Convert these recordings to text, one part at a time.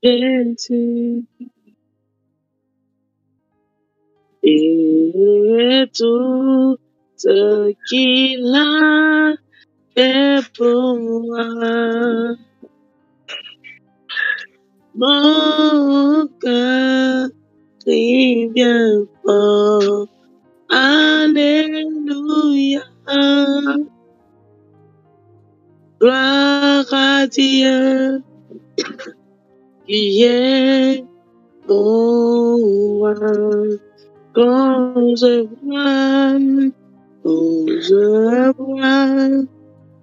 Jésus, et tout ce qu'il a fait pour moi. Mon cœur crie bien fort. Alléluia. Gloire à Dieu qui est mon roi. Quand je vois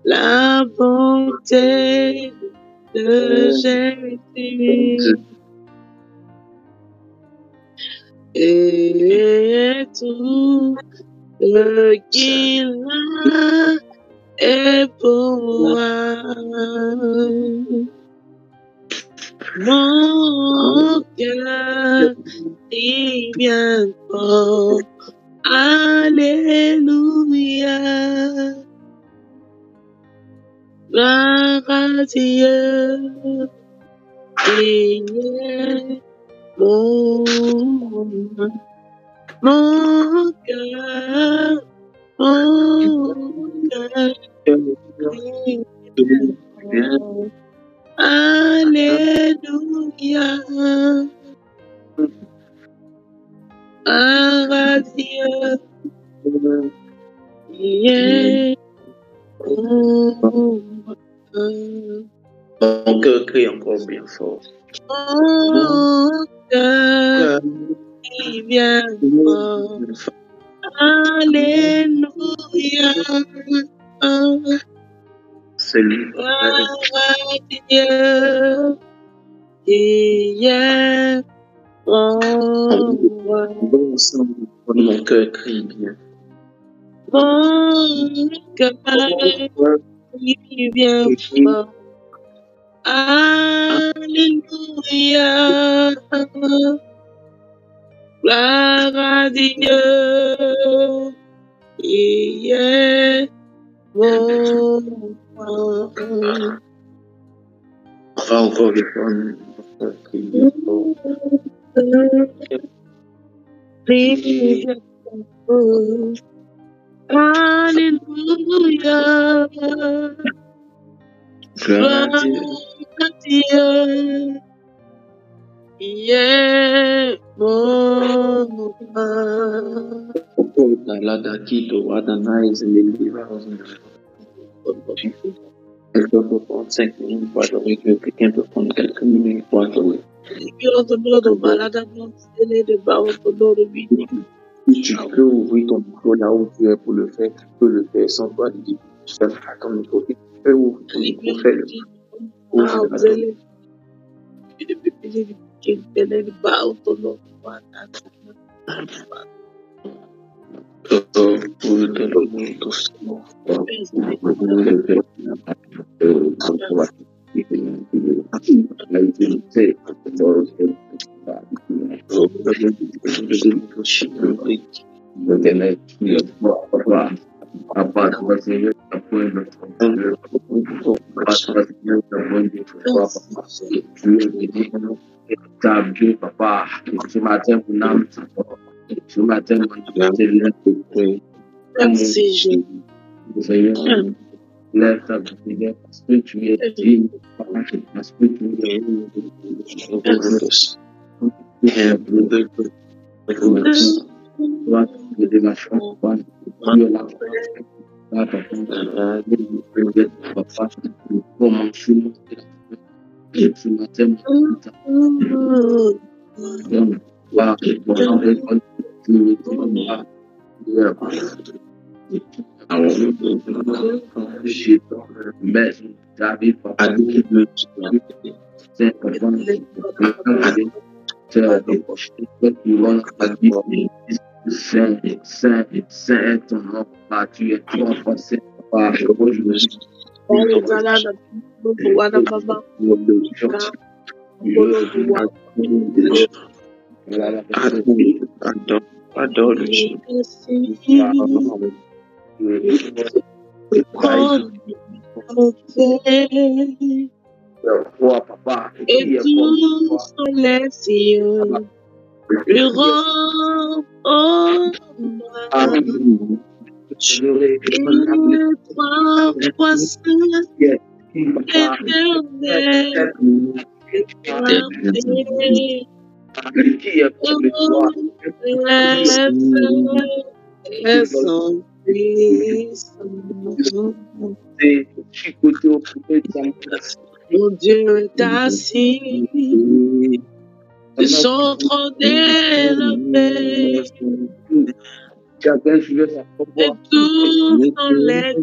la bonté de Jésus et tout ce qu'il a est pour moi. Mon cœur dit bien fort. Alléluia. Gloire à Dieu qui est mon cœur, Alléluia. Gloire à Dieu qui est mon cœur crie encore bien fort. Mon cœur crie bien fort. Alléluia. C'est lui. Gloire à Dieu qui est mon roi. Mon cœur crie bien. Mon cœur crie bien fort. Alléluia. Gloire à Dieu qui est mon roi. Encore une fois, mon cœur crie bien fort. Alléluia. Gloire à Dieu. Yeah, mon Quelqu'un peut prendre 5 minutes pour adorer Dieu, quelqu'un peut prendre quelques minutes pour adorer. Si tu peux ouvrir ton micro là où tu es pour le faire, tu peux le faire sans toi dire à ton micro. Tu peux ouvrir ton micro, fais-le. Papa, ce matin, mon âme, ce matin, mon merci Jésus. Lève ta prière parce que tu es digne, parce que tu es de la chance, tu es là. Papa, comment je suis ce matin, mais David, papa, Saint est ton nom, tu es trop forcé, papa. Adore Toi, papa, et qui est comme toi? tous sur les cieux lui rendent hommage. Amen. Je Il est trois fois saint, éternel, éternel. Qui est comme toi? Et son fils, mon Dieu est assis son trône élevé, et tous dans les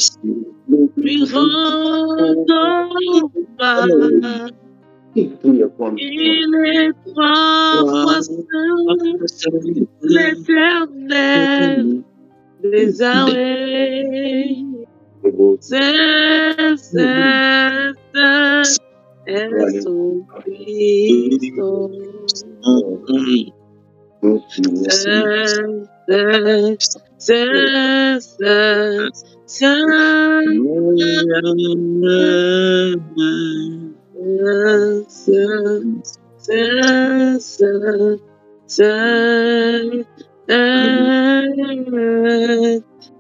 cieux lui rendent hommage. Il est trois fois saint, l'éternel des armées. Saint, Saint, Saint est son Christ.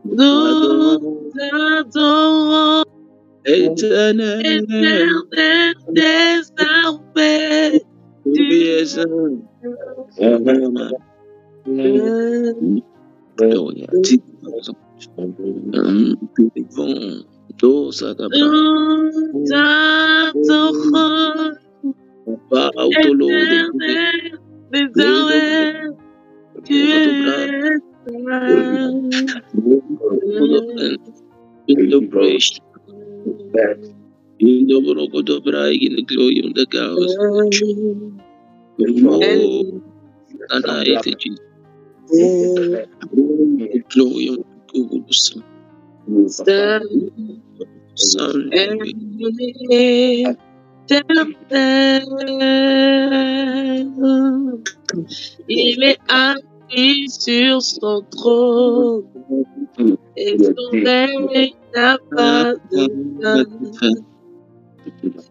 Nous adorons éternel des armées. Il est assis sur son trône et son règne n'a pas de fin.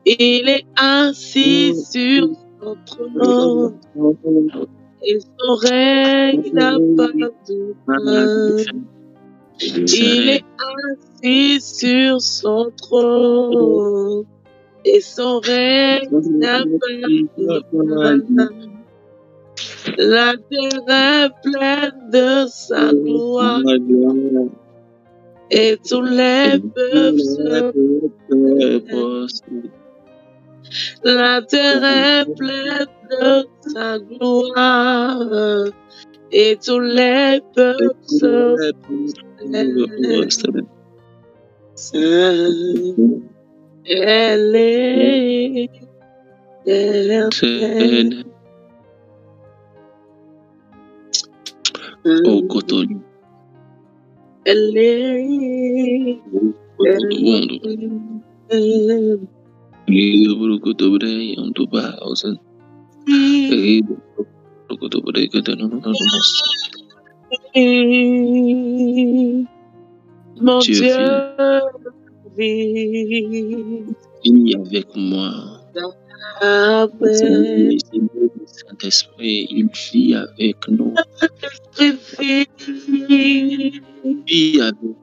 Il est assis sur son trône et son règne n'a pas de fin. Il est assis sur son trône et son règne n'a pas de fin. La terre est pleine de sa gloire et tous les peuples se La terre est pleine de sa gloire et tous les peuples se Elle est éternelle. Oh, Kotoli. Elle est éternelle. Mon Dieu vit. Il est avec moi. Saint-Esprit, il vit avec nous. Il vit avec nous.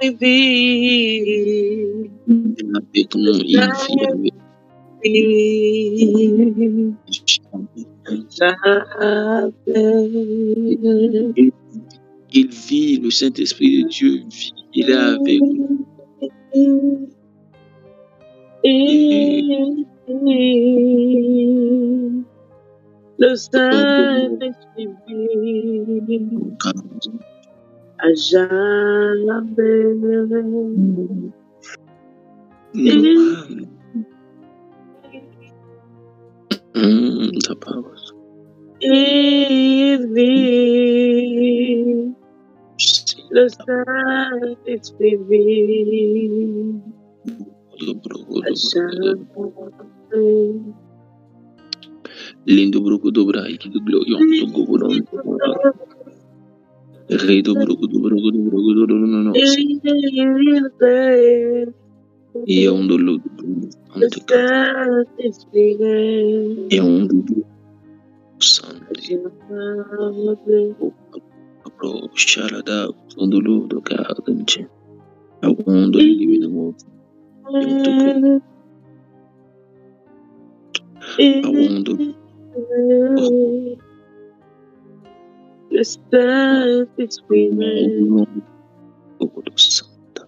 Il vit avec Il vit, le Saint-Esprit de Dieu vit, il est avec nous. Le Saint-Esprit vit à jamais. Ta parole. Il vit, le Saint-Esprit vit à jamais. Lindo bruco dobra e que do glorião do governo. Rei do bruco do bruco do bruco do no. Et on de l'eau The sun is bleeding. Et on de l'eau Sunday. Bro, Sharada, on de l'eau de Gardenche. I want to live in the world. I want to. The sun is bleeding. Oh, the Santa.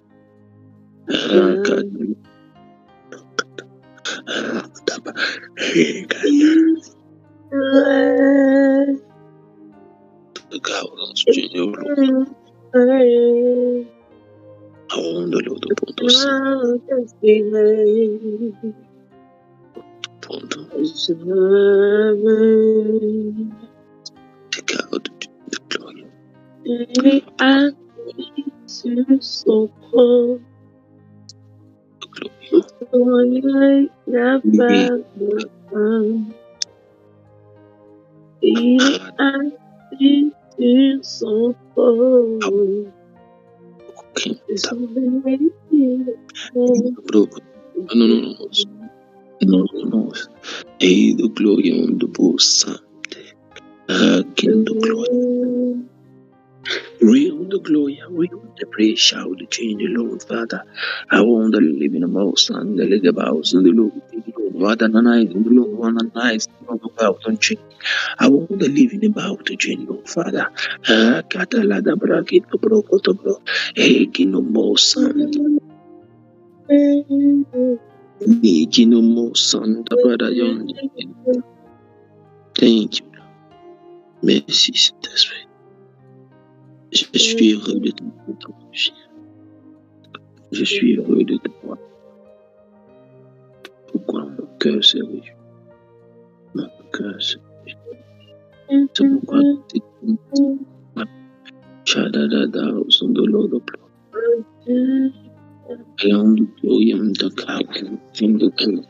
The Gauden's General. I want to load the Pontos. Take out the glory. And to so cold. The glory. Never come. And to so cold. No. Et the glory on the boss Sunday. Again the glory. Real the glory, real the praise, shout the change, Lord Father. I want to live in the most and the leg about and the Lord. What an night, the Lord, one night, about on change. I want to live in about the change, Lord Father. Catalada bracket, bro, no more sun. No more sun, the brother young. Thank you. Merci, Saint-Esprit. Je suis heureux de te voir. Je suis heureux de te voir. Pourquoi mon cœur se réjouit? Mon cœur se réjouit. C'est pourquoi tu es Chadadada au son de l'eau de plomb. Et on nous glorieux de cœur, fin de cœur.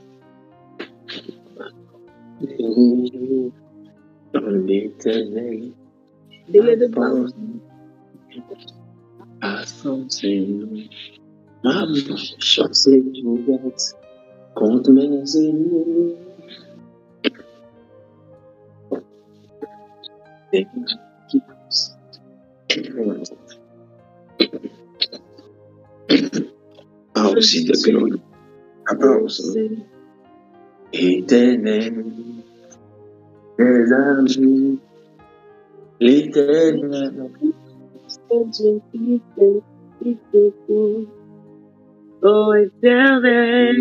Dans l'éternel. À son Seigneur, ma chance est ouverte contre mes ennemis. Ah aussi de gloire. Éternel, les amis, l'éternel. Oh, éternel,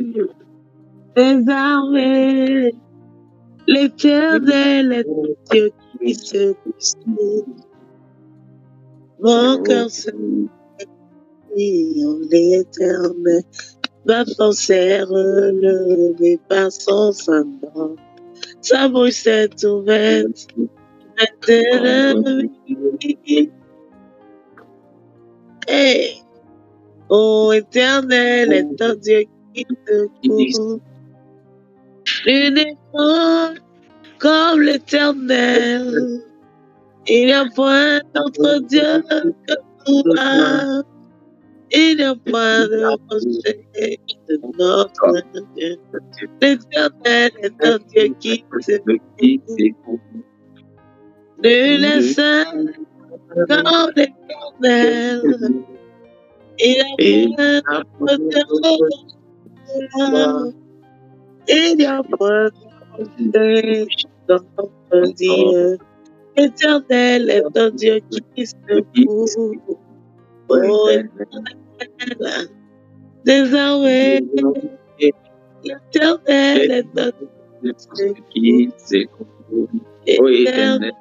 les armées, l'éternel est ton Dieu qui se pousse. Mon cœur se dit en l'éternel, ma force est relevée par son sein. Sa bouche est ouverte, hey. Oh, éternel est un Dieu qui te couvre. Il n'est pas comme l'éternel. Il n'y a point d'autre Dieu que toi. Il n'y a point de rocher de notre Dieu. L'éternel est un Dieu qui te couvre. Nul n'est seul comme l'éternel. Il n'y a point de notre Dieu. L'éternel est un Dieu qui se couvre. Oh, éternel, désormais, l'éternel est un Dieu qui se couvre. Éternel,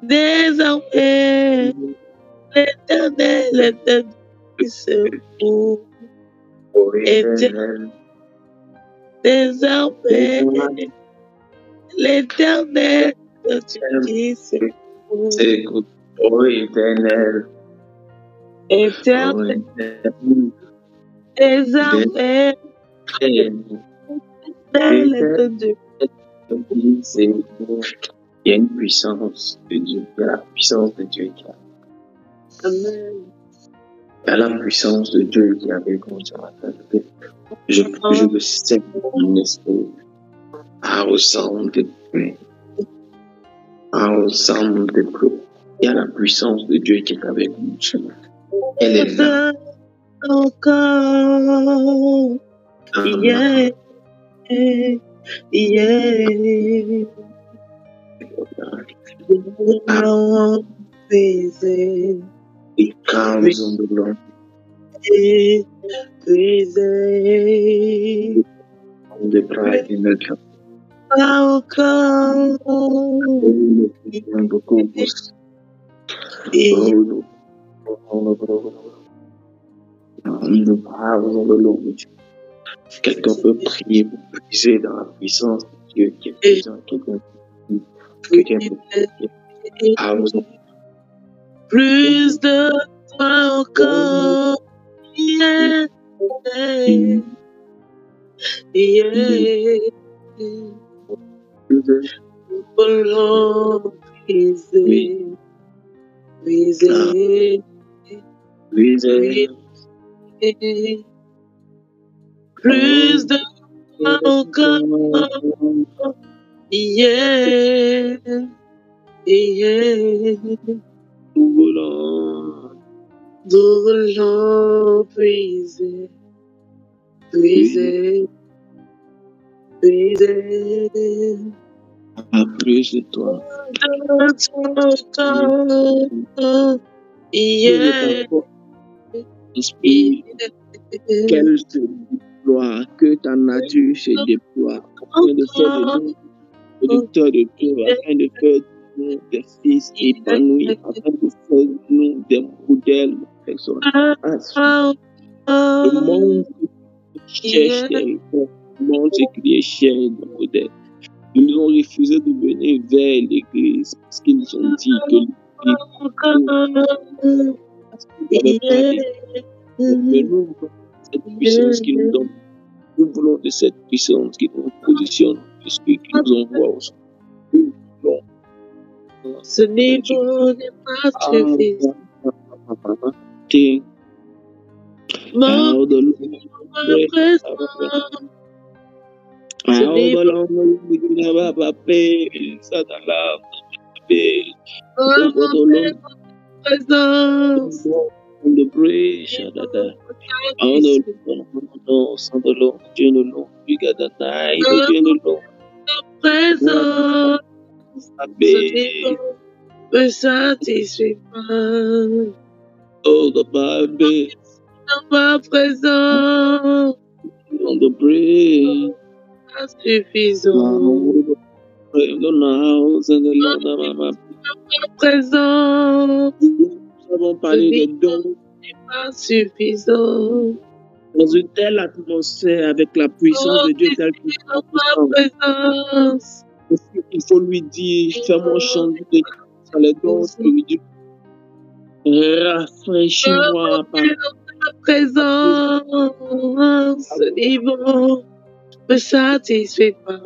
désormais, l'éternel est un Dieu qui se couvre. Éternel, désormais, l'éternel est un Dieu qui se couvre. Oh, éternel. Éternel, désormais, l'éternel est un Dieu. Il y a une puissance de Dieu, il y a la puissance de Dieu qui a. Amen. Il y a la puissance de Dieu qui est avec nous ce matin. Je le sais, mon esprit. Au sound de paix. Au sound de paix. Il y a la puissance de Dieu qui est avec nous ce matin. Elle est là. Encore. Yeah. Yeah. No praising. It comes on the Lord. Praising. On the pride in the camp. I'll come. Quelqu'un peut prier pour puiser dans la puissance de Dieu qui est présent. Quelqu'un peut prier. Plus de toi encore. Yeah. Yeah. Lord, praising. Plus de toi encore. Yeah. Yeah. Lord, praising. Plus de toi. Yeah. Esprit, qu'elle se déploie, que ta nature se déploie, afin de faire de nous producteurs de Dieu, afin de faire de nous des fils épanouis, afin de faire de nous des modèles de personnes. Le monde cherche des réponses, le monde cherche des modèles. Ils nous ont refusé de venir vers l'Église parce qu'ils nous ont dit que mais nous voulons cette puissance qui nous donne. Nous voulons de cette puissance qui nous positionne, l'Esprit qui nous envoie aussi. Nous voulons. Ce niveau n'est pas suffisant. The praise, Shadada. All the Lord, the Lord, Dieu le long, bigger than I, Dieu le long. Me satisfait pas. Oh, the Bible. Ma présence. On the praise. Suffisant. Ma présence. Nous avons parlé de dons. Pas suffisant. Dans une telle atmosphère avec la puissance de Dieu telle qu'il il faut lui dire, fais-moi changer sur les dons spirituels. Rafraîchis-moi par ta présence. Ce niveau me satisfait pas.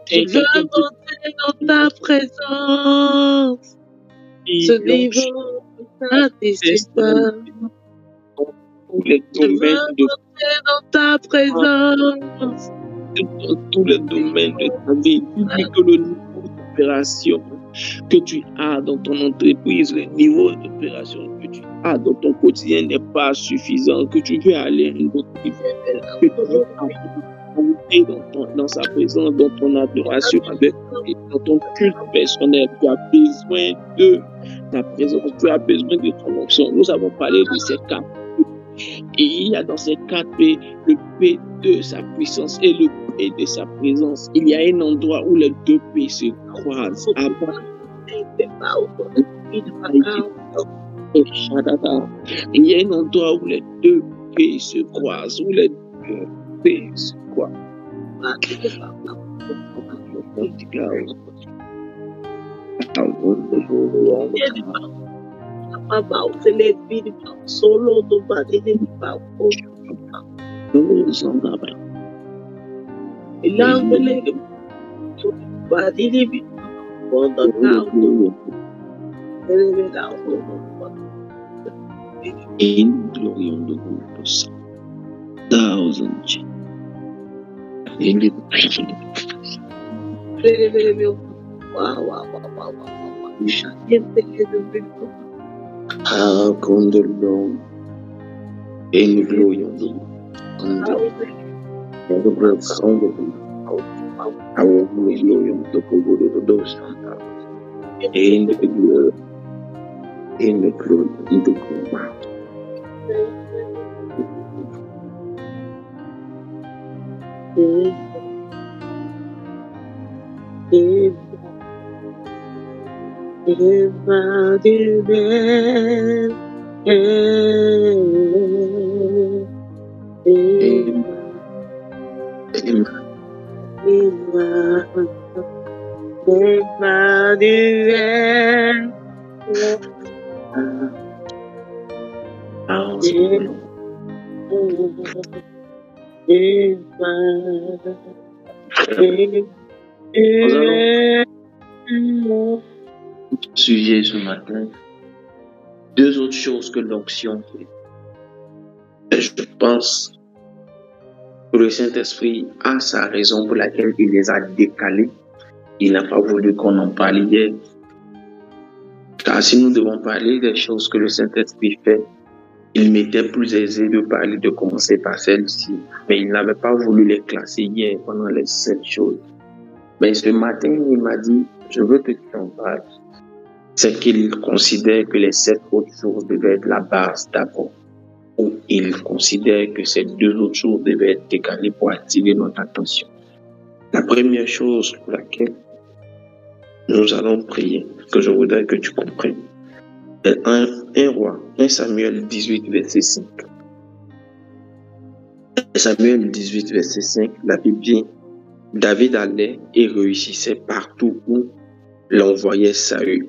Je veux monter dans ta présence. Ce niveau me satisfait pas. Tous les domaines de dans ta présence. Dans tous les domaines de ta vie, que le niveau d'opération que tu as dans ton entreprise, le niveau d'opération que tu as dans ton quotidien n'est pas suffisant, que tu veux aller à un autre niveau, que tu veux monter dans sa présence, dans ton adoration, dans ton culte personnel. Tu as besoin de ta présence, tu as besoin de ton onction. Nous avons parlé de ces quatre. Et il y a dans ces 4 P, le P de sa puissance et le P de sa présence. Il y a un endroit où les 2 P se croisent. Il y a un endroit où les 2 P se croisent, où les 2 P se croisent. Solo do badini papo. Ilangele badini on the down. et nous glorions de vous pour ça. 1000 et les comme de l'homme et nous glorions de vous. Nous glorions de vous. Et nous glorions de vous. Sujet ce matin, deux autres choses que l'onction fait. Je pense que le Saint-Esprit a sa raison pour laquelle il les a décalés. Il n'a pas voulu qu'on en parle hier. Car si nous devons parler des choses que le Saint-Esprit fait, il m'était plus aisé de commencer par celle-ci. Mais il n'avait pas voulu les classer hier pendant les 7 choses. Mais ce matin, il m'a dit, je veux que tu en parles. C'est qu'il considère que les 7 autres choses devaient être la base d'abord. Ou il considère que ces 2 autres choses devaient être décalées pour attirer notre attention. La première chose pour laquelle nous allons prier, que je voudrais que tu comprennes, est 1 Samuel 18, verset 5. 1 Samuel 18, verset 5, la Bible dit, David allait et réussissait partout où l'envoyait Saül.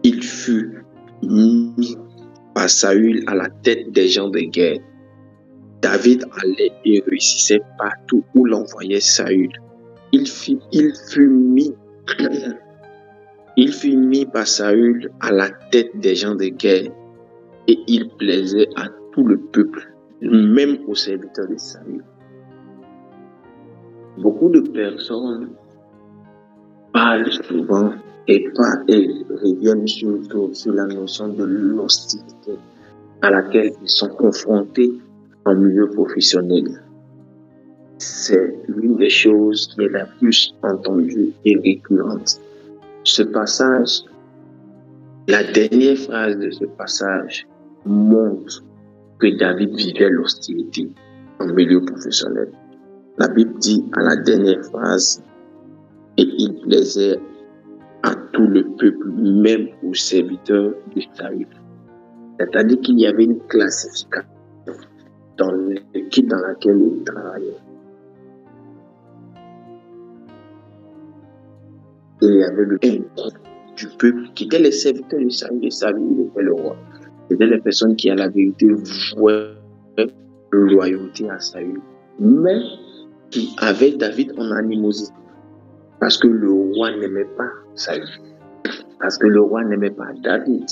Il fut mis par Saül à la tête des gens de guerre. David allait et réussissait partout où l'envoyait Saül. Il fut mis par Saül à la tête des gens de guerre et il plaisait à tout le peuple, même aux serviteurs de Saül. Beaucoup de personnes parlent souvent et reviennent surtout sur la notion de l'hostilité à laquelle ils sont confrontés en milieu professionnel. C'est l'une des choses qui est la plus entendue et récurrente. Ce passage, la dernière phrase de ce passage montre que David vivait l'hostilité en milieu professionnel. La Bible dit à la dernière phrase, et il plaisait à tout le peuple, même aux serviteurs de Saül. C'est-à-dire qu'il y avait une classification dans l'équipe dans laquelle il travaillait. Il y avait le groupe du peuple qui étaient les serviteurs de Saül. Et Saül, il était le roi. C'était les personnes qui, à la vérité, vouaient loyauté à Saül. Mais qui avaient David en animosité. Parce que le roi n'aimait pas Saül. Parce que le roi n'aimait pas David.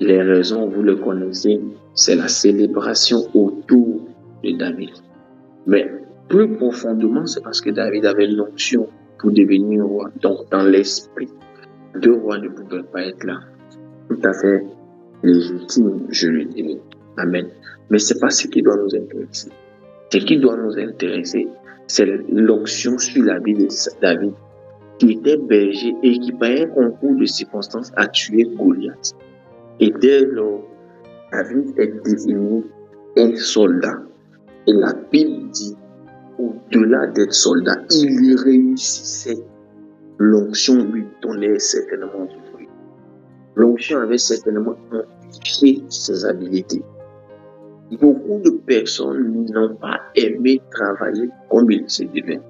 Les raisons, vous le connaissez, c'est la célébration autour de David. Mais plus profondément, c'est parce que David avait l'onction pour devenir roi. Donc, dans l'esprit, 2 rois ne pouvaient pas être là. Tout à fait légitime, je le dirais. Amen. Mais ce n'est pas ce qui doit nous intéresser. Ce qui doit nous intéresser, c'est l'onction sur la vie de David, qui était berger et qui, par un concours de circonstances, a tué Goliath. Et dès lors, David est devenu un soldat. Et la Bible dit, au-delà d'être soldat, il réussissait. L'onction lui donnait certainement du fruit. L'onction avait certainement amplifié ses habiletés. Beaucoup de personnes n'ont pas aimé travailler comme il se devait,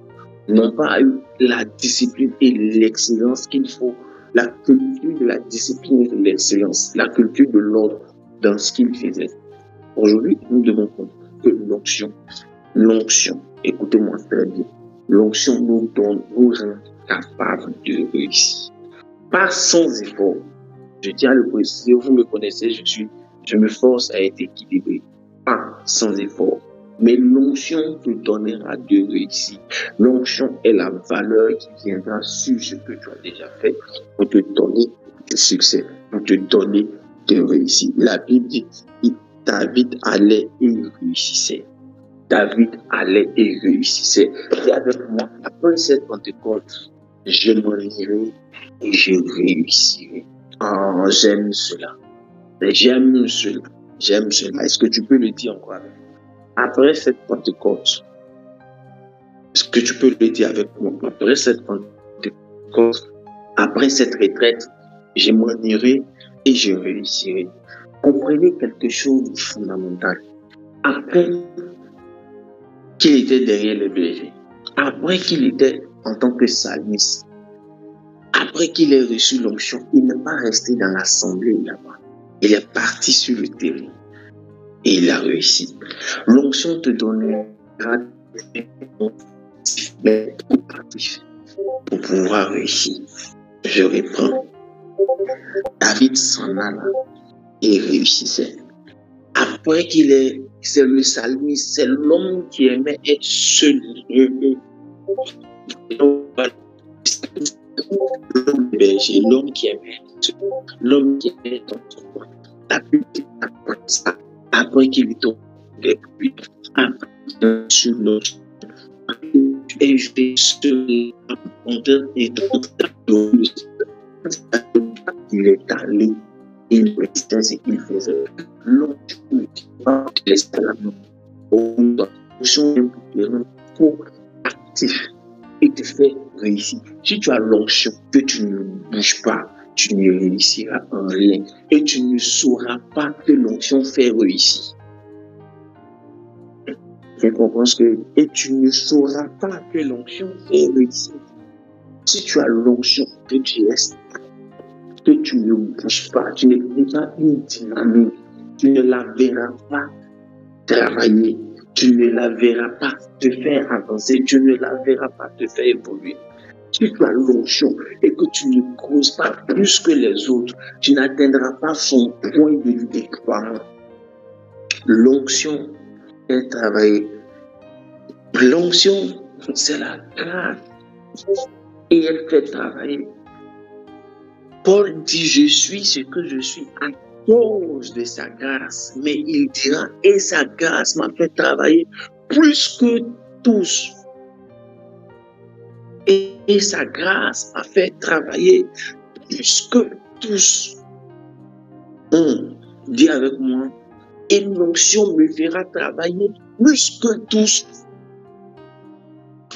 n'ont pas eu la discipline et l'excellence qu'il faut, la culture de la discipline et de l'excellence, la culture de l'ordre dans ce qu'ils faisaient. Aujourd'hui, nous devons comprendre que l'onction, écoutez-moi très bien, l'onction nous rend capables de réussir. Pas sans effort. Je tiens à le préciser, vous me connaissez, je suis Je me force à être équilibré, pas sans effort. Mais l'onction te donnera de réussir. L'onction est la valeur qui viendra sur ce que tu as déjà fait pour te donner de succès, pour te donner de réussir. La Bible dit, David allait et réussissait. David allait et réussissait. Et avec moi, après cette Pentecôte, je m'en irai et je réussirai. Oh, j'aime cela. J'aime cela. J'aime cela. Est-ce que tu peux le dire encore avec moi? Après cette Pentecôte, est-ce que tu peux le dire avec moi? Après cette Pentecôte, après cette retraite, je m'en irai et je réussirai. Comprenez quelque chose de fondamental. Après qu'il était derrière le berger, après qu'il était en tant que psalmiste, après qu'il ait reçu l'onction, il n'est pas resté dans l'assemblée là-bas. Il est parti sur le terrain et il a réussi. L'onction te donnera des actifs pour pouvoir réussir. Je reprends. David s'en alla et réussissait. Après qu'il est, c'est le psalmiste, c'est l'homme qui aimait être seul. L'homme qui aimait être seul. L'homme qui aimait être seul. Après qu'il est tombé, après sur l'autre, et je vais se il est allé, il restait ce qu'il faisait. L'autre, il laissait la main. Pour actif et te fait réussir. Si tu as l'onction que tu ne bouges pas, tu ne réussiras en rien et tu ne sauras pas que l'onction fait réussir. Tu comprends ce que... Et tu ne sauras pas que l'onction fait réussir. Si tu as l'onction que tu restes, que tu ne bouges pas, tu n'es pas une dynamique, tu ne la verras pas travailler, tu ne la verras pas te faire avancer, tu ne la verras pas te faire évoluer. Si tu as l'onction et que tu ne creuses pas plus que les autres, tu n'atteindras pas son point de départ. L'onction est travailler. L'onction, c'est la grâce. Et elle fait travailler. Paul dit, je suis ce que je suis à cause de sa grâce. Mais il dira, et sa grâce m'a fait travailler plus que tous. Et sa grâce m'a fait travailler plus que tous. Dis avec moi, et l'onction me fera travailler plus que tous.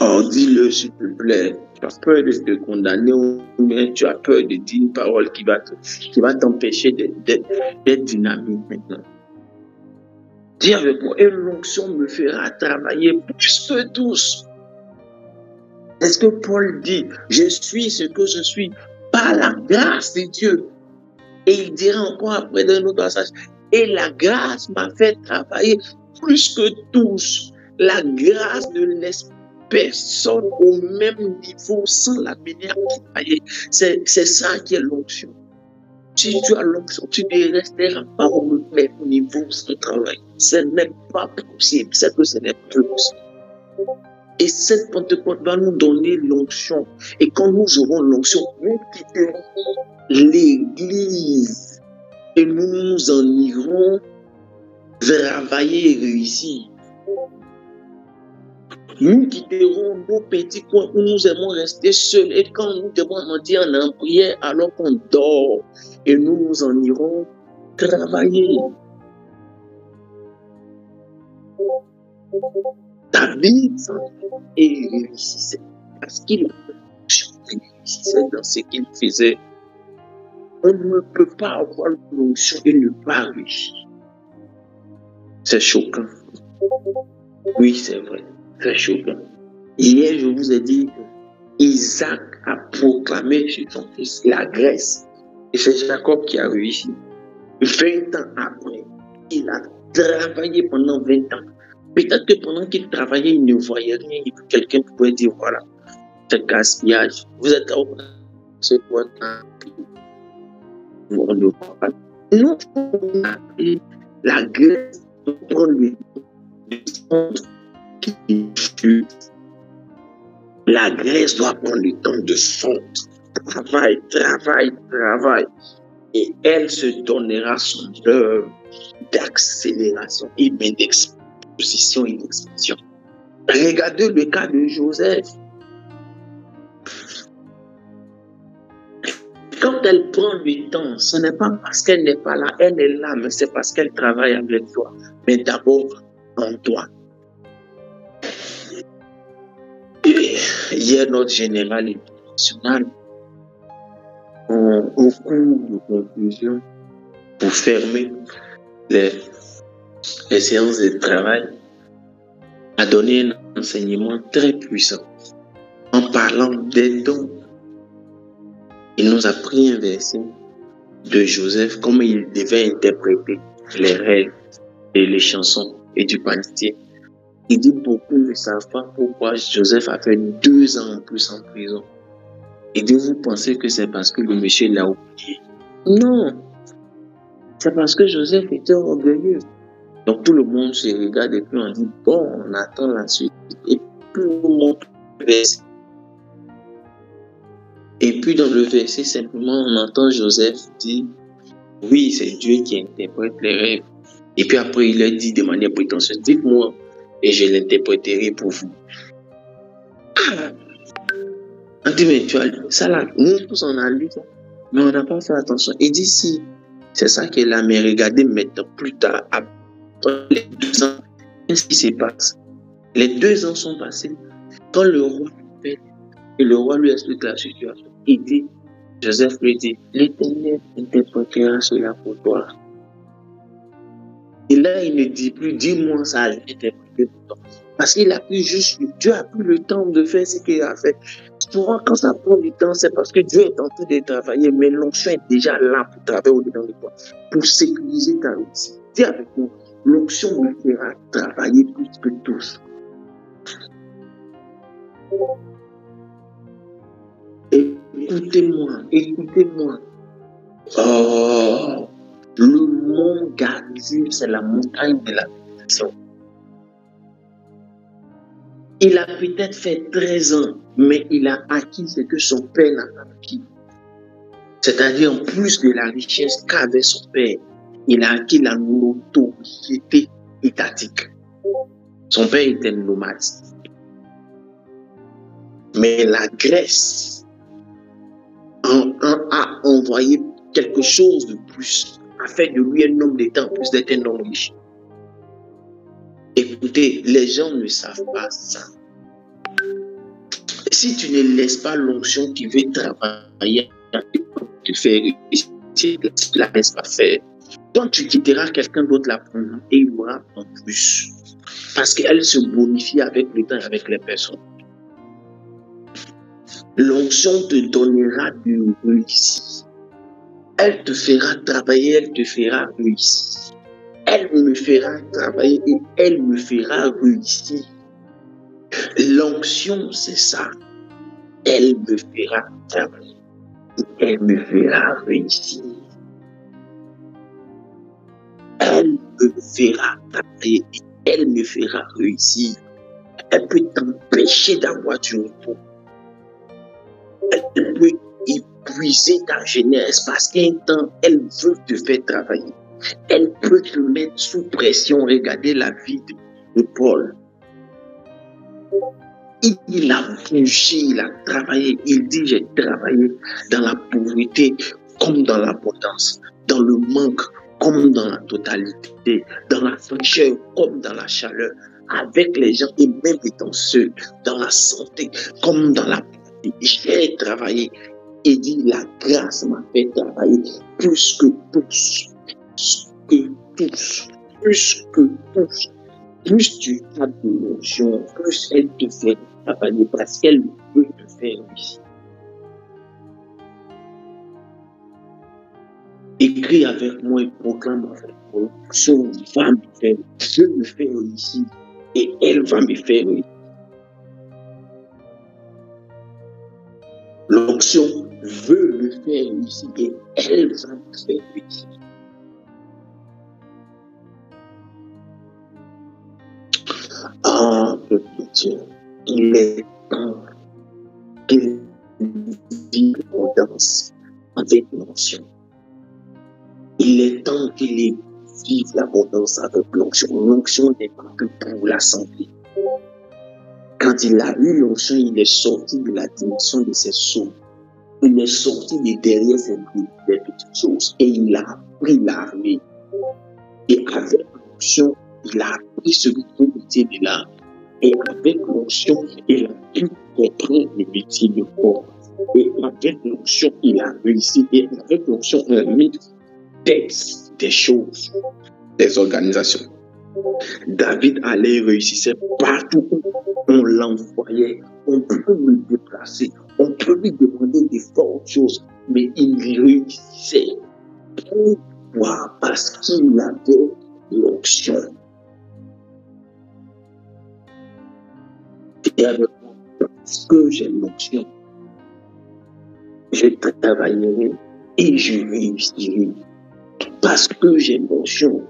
Oh, dis-le s'il te plaît. Tu as peur de te condamner ou bien tu as peur de dire une parole qui va t'empêcher d'être dynamique maintenant. Dis avec moi, et l'onction me fera travailler plus que tous. Est-ce que Paul dit, je suis ce que je suis par la grâce de Dieu? Et il dira encore après dans notre passage, et la grâce m'a fait travailler plus que tous. La grâce ne laisse personne au même niveau sans la mener à travailler. C'est ça qui est l'onction. Si tu as l'onction, tu ne resteras pas au même niveau sans travail. Ce n'est pas possible. C'est que ce n'est plus possible. Et cette Pentecôte va nous donner l'onction. Et quand nous aurons l'onction, nous quitterons l'église. Et nous nous en irons travailler et réussir. Nous quitterons nos petits coins où nous aimons rester seuls. Et quand nous devons mentir en prière alors qu'on dort, et nous nous en irons travailler. David s'en et réussissait parce qu'il réussissait dans ce qu'il faisait. On ne peut pas avoir l'onction et ne pas réussir. C'est choquant. Oui, c'est vrai. C'est choquant. Hier, je vous ai dit Isaac a proclamé sur son fils la Grèce. Et c'est Jacob qui a réussi. 20 ans après, il a travaillé pendant 20 ans. Peut-être que pendant qu'il travaillait, il ne voyait rien. Et quelqu'un pouvait dire, voilà, c'est gaspillage. Vous êtes là, c'est quoi? On ne voit pas. Nous, on a appris la grâce de prendre le temps qui fut. La graisse doit prendre le temps de fondre. Travail, travail, travail. Et elle se donnera son œuvre d'accélération et même d'exposition et d'expansion. Regardez le cas de Joseph. Quand elle prend le temps, ce n'est pas parce qu'elle n'est pas là, elle est là, mais c'est parce qu'elle travaille avec toi. Mais d'abord, en toi. Et hier, notre général international, au cours de conclusion, pour fermer les séances de travail, a donné un enseignement très puissant en parlant des dons. Il nous a pris un verset de Joseph, comment il devait interpréter les rêves et les chansons et du panetier. Il dit beaucoup ne savent pas pourquoi Joseph a fait 2 ans en plus en prison. Il dit, vous pensez que c'est parce que le monsieur l'a oublié? Non, c'est parce que Joseph était orgueilleux. Donc tout le monde se regarde et puis on dit, bon, on attend la suite. Et puis on montre le verset. Et puis dans le verset, simplement, on entend Joseph dire, oui, c'est Dieu qui interprète les rêves. Et puis après, il a dit de manière prétentieuse, dites-moi, et je l'interpréterai pour vous. Ah! On dit, mais tu as lu ça là, nous tous on a lu ça, mais on n'a pas fait attention. Il dit, si, c'est ça qu'elle a, mais regardez maintenant, plus tard, après les 2 ans, qu'est-ce qui se passe? Les 2 ans sont passés. Quand le roi l'appelle, et le roi lui explique la situation, il dit, Joseph lui dit, l'Éternel interprétera cela pour toi. Et là, il ne dit plus, dis-moi ça, je vais interpréter pour toi. Parce qu'il a pris juste, Dieu a pris le temps de faire ce qu'il a fait. Souvent, quand ça prend du temps, c'est parce que Dieu est en train de travailler, mais l'onction est déjà là pour travailler au-dedans de toi, pour sécuriser ta réussite. Dis avec moi, l'onction me fera travailler plus que tous. Écoutez-moi, écoutez-moi. Oh, le mont Garizim, c'est la montagne de la bénédiction. Il a peut-être fait 13 ans, mais il a acquis ce que son père n'a pas acquis. C'est-à-dire, en plus de la richesse qu'avait son père, il a acquis la notoriété étatique. Son père était nomade. Mais la Grèce a envoyé quelque chose de plus, a fait de lui un homme d'État en plus d'être un homme riche. Écoutez, les gens ne savent pas ça. Si tu ne laisses pas l'onction qui veut travailler, te faire réussir, tu ne la laisses pas faire. Quand tu quitteras, quelqu'un d'autre la prendra et il aura en plus. Parce qu'elle se bonifie avec le temps et avec les personnes. L'onction te donnera de réussir. Elle te fera travailler, elle te fera réussir. Elle me fera travailler et elle me fera réussir. L'onction, c'est ça. Elle me fera travailler et elle me fera réussir. Elle me fera travailler et elle me fera réussir. Elle peut t'empêcher d'avoir du repos. Elle peut épuiser ta jeunesse parce qu'un temps, elle veut te faire travailler. Elle peut te mettre sous pression. Regardez la vie de Paul. Il a bougé, il a travaillé. Il dit, j'ai travaillé dans la pauvreté comme dans l'abondance, dans le manque comme dans la totalité, dans la fraîcheur comme dans la chaleur, avec les gens et même étant seul, dans la santé comme dans la pauvreté. J'ai travaillé. Et dit, la grâce m'a fait travailler plus que tous. Plus tu as de l'onction, plus elle te fait travailler parce qu'elle veut te faire réussir. Écris avec moi et proclame avec moi. L'onction va me faire réussir et elle va me faire réussir. L'onction veut me faire réussir et elle va me faire réussir. Dieu, il est temps qu'il vive l'abondance avec l'onction. Il est temps qu'il vive l'abondance avec l'onction. L'onction n'est pas que pour la santé. Quand il a eu l'onction, il est sorti de la dimension de ses sauts. Il est sorti de derrière ses petites choses et il a pris l'armée. Et avec l'onction, il a appris celui qui était de l'armée. Et avec l'onction, il a pu comprendre le métier de corps. Et avec l'onction, il a réussi. Et avec l'onction, on a mis des choses, des organisations. David allait réussissait partout où on l'envoyait. On peut le déplacer, on peut lui demander de fortes choses, mais il réussissait. Pourquoi? Parce qu'il avait l'onction. Et avec moi, parce que j'ai l'onction, je travaillerai et je réussirai. Parce que j'ai l'onction.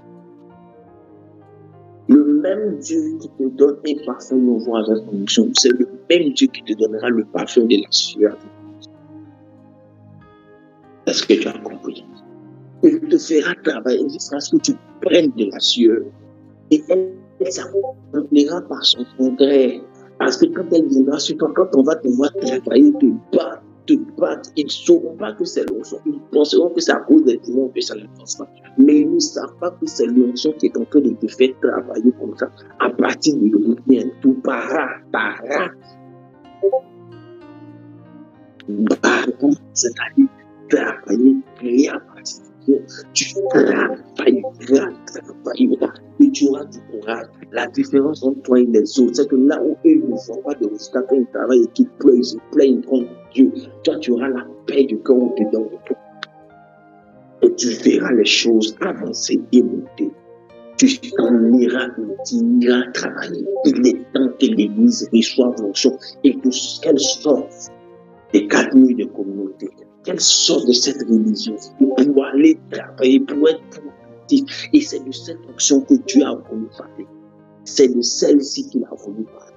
Le même Dieu qui te donne un parfum nouveau avec l'onction, c'est le même Dieu qui te donnera le parfum de la sueur. Est-ce que tu as compris? Il te fera travailler jusqu'à ce que tu prennes de la sueur. Et elle s'accomplira par son contraire. Parce que quand elle viendra sur toi, quand on va te voir travailler, te battre, ils ne sauront pas que c'est l'onction. Ils penseront que c'est à cause des démons que ça ne passe pas. Mais ils ne savent pas que c'est l'onction qui est en train de te faire travailler comme ça. À partir de rien, tout para. C'est-à-dire travailler, créer à partir de rien. Tu travailleras. Et tu auras du courage. La différence entre toi et les autres, c'est que là où eux ne voient pas de résultats quand ils travaillent et qu'ils pleurent, ils se plaignent contre Dieu, toi tu auras la paix du cœur au-dedans de toi. Et tu verras les choses avancer et monter. Tu t'en iras et tu iras travailler. Il est temps que l'Église reçoive l'onction et qu'elle sorte des 4 murs de communauté, qu'elle sorte de cette religiosité pour aller travailler, pour être productif. Et c'est de cette onction que Dieu a voulu parler. C'est de celle-ci qu'il a voulu parler.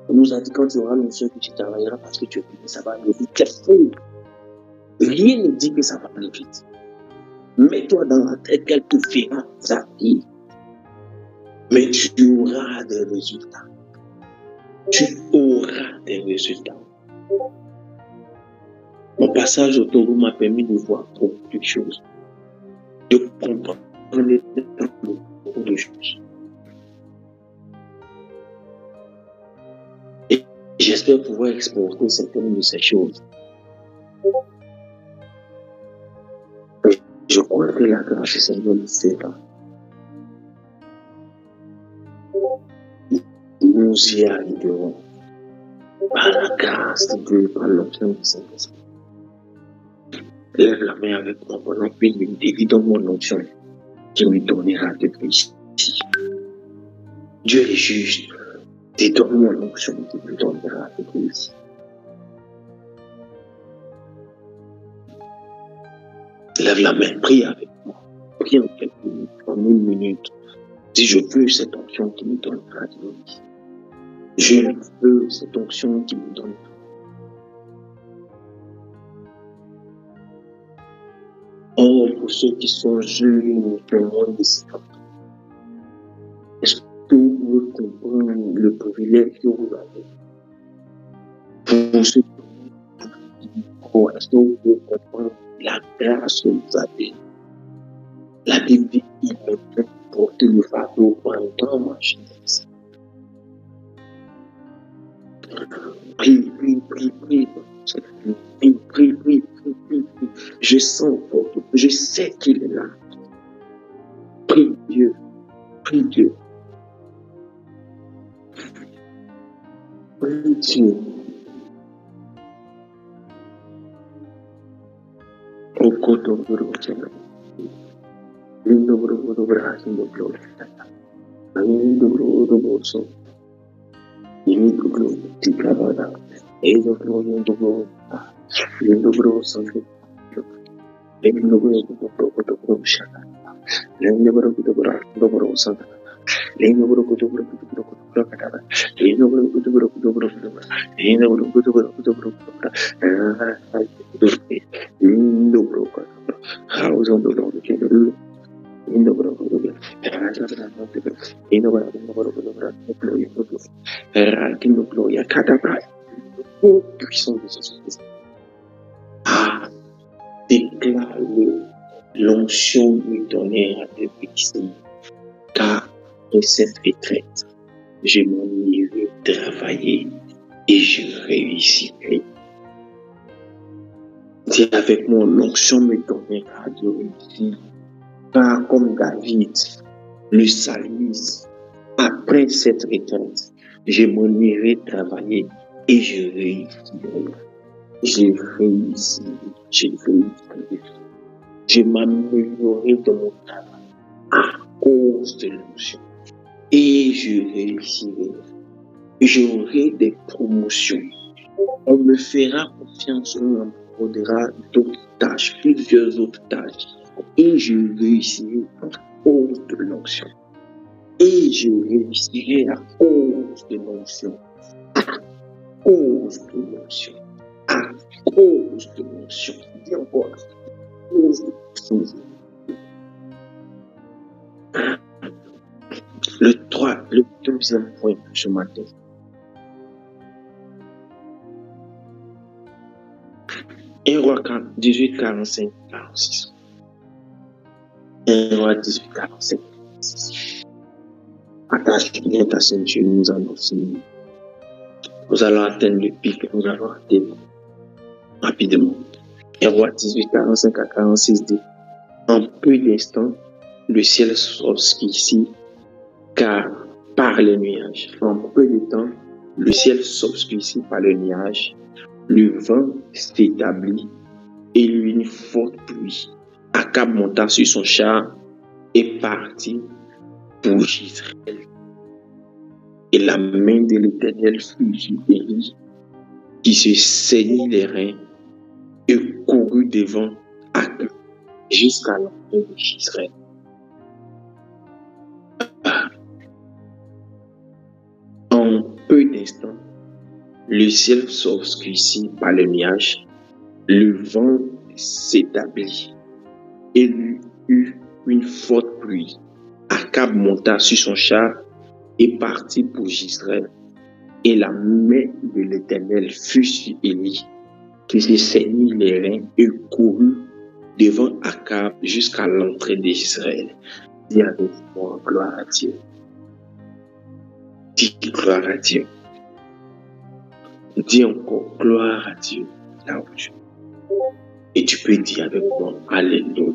On nous a dit quand tu auras l'onction que tu travailleras parce que tu es venu, ça va aller vite. C'est faux. Rien ne dit que ça va aller vite. Mets-toi dans la tête qu'elle te fera travailler. Mais tu auras des résultats. Tu auras des résultats. Mon passage au Togo m'a permis de voir beaucoup de choses. De comprendre beaucoup de choses. Et j'espère pouvoir exporter certaines de ces choses. Je crois que la grâce du Seigneur le fera. Nous y arriverons. Par la grâce de Dieu, par l'onction du Saint-Esprit. Lève la main avec moi pendant une minute et dis donc mon onction qui me donnera de ici. Dieu est juste. Dis donc mon onction qui me donnera de ici. Lève la main, prie avec moi. Prie en quelques minutes, en une minute. Dis je veux cette onction qui me donnera de ici. Je veux cette onction qui me donne. Oh, pour ceux qui sont jeunes, témoins de cet enfant, est-ce que vous comprenez le privilège que vous avez? Pour ceux qui sont est-ce que vous pouvez comprendre la grâce que vous avez? La Bible dit qu'il me peut porter le fardeau pendant ma jeunesse. Prie. Je sens fort, je sais qu'il est là. Prie Dieu. Prie Dieu. Au côté de l'autre, Puissant de Jésus-Christ. Déclare-le, l'onction lui donnera de victimes, car de cette retraite, je m'en irai travailler et je réussirai. Dis avec moi, l'onction me donnera de réussir, car comme David, le psalmiste, après cette retraite, je m'en irai travailler et je réussirai. Je réussirai. Je m'améliorerai dans mon travail à cause de l'onction. Et je réussirai. J'aurai des promotions. On me fera confiance, on m'accordera d'autres tâches, plusieurs autres tâches. Et je réussirai à cause de l'onction. Et je réussirai à cause de l'onction. À cause de l'onction. À cause de l'onction. Dis encore. À cause de l'onction. Le deuxième point ce matin. 1 Roi 18, 45, 46. 1 Roi 18, 45, 46. Attache bien ta ceinture, nous allons finir. Nous allons atteindre le pic, nous allons atteindre rapidement. 1 Roi 18, 45 à 46 dit: en peu d'instants, le ciel s'obscurcit car par les nuages. En peu de temps, le ciel s'obscurcit par les nuages. Le vent s'établit et une forte pluie. Akab monta sur son char et partit pour Israël. Et la main de l'Éternel fut sur Élie, qui se saignit les reins et courut devant Akab jusqu'à l'entrée d'Israël. En peu d'instants, le ciel s'obscurcit par le nuage, le vent s'établit et il eut une forte pluie. Akab monta sur son char et partit pour Israël. Et la main de l'Éternel fut sur Élie, qui se saignit les reins et courut devant Akab jusqu'à l'entrée d'Israël. Dis avec moi, gloire à Dieu. Dis gloire à Dieu. Dis encore gloire à Dieu là où tu es. Et tu peux dire avec moi, alléluia.